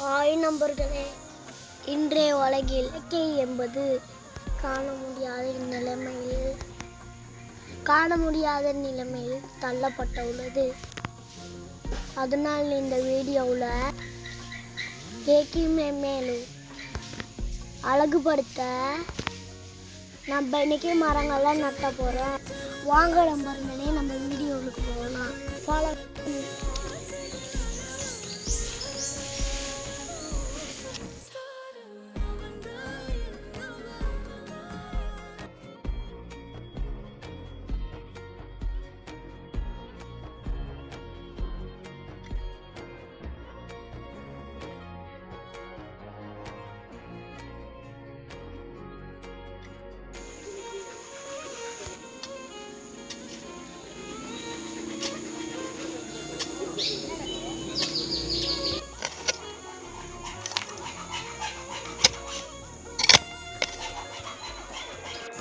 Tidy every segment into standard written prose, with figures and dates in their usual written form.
Hi நண்பர்களே, இன்றைய உலகில் இயற்கை என்பது காண முடியாத நிலைமையில் தள்ளப்பட்டுள்ளது. அதனால் இந்த வீடியோவில் இயற்கையை மேலும் அழகுபடுத்த நம்ம இன்னைக்கு மரங்கள்லாம் நட்ட போகிறோம். வாங்க நண்பர்களே, நம்ம வீடியோவுக்கு போகலாம். ஃபாலோ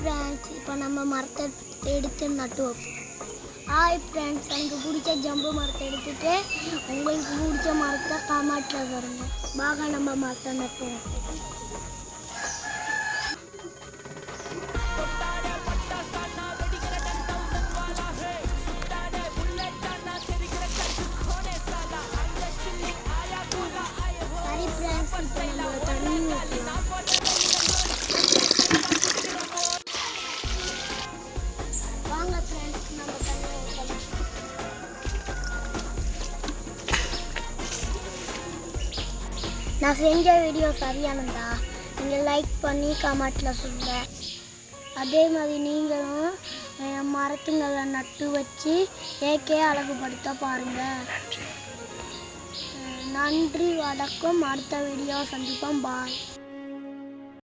ஃப்ரெண்ட்ஸ், இப்போ நம்ம மரத்தை எடுத்து நட்டு வைப்போம். ஹாய் ஃப்ரெண்ட்ஸ், எனக்கு பிடிச்ச ஜம்பு மரத்தை எடுத்துட்டு உங்களுக்கு பிடிச்ச மரத்தை காமாட்டில் தருங்க. வாங்க நம்ம மரத்தை நட்டுவோம். சரி ஃப்ரெண்ட்ஸ், இப்போ நம்ம தண்ணி ஊற்றலாம். வாங்க ஃப்ரெண்ட்ஸ், நம்ம தண்ணி ஊற்றலாம். நான் செஞ்ச வீடியோ சரியானதா நீங்கள் லைக் பண்ணி கமெண்ட்டில் சொல்லுங்கள். அதே மாதிரி நீங்களும் மரத்துங்களை நட்டு வச்சு இயற்கையை அழகுபடுத்த பாருங்கள். நன்றி, வணக்கம். அடுத்த வீடியோ சந்திப்போம். பாய்.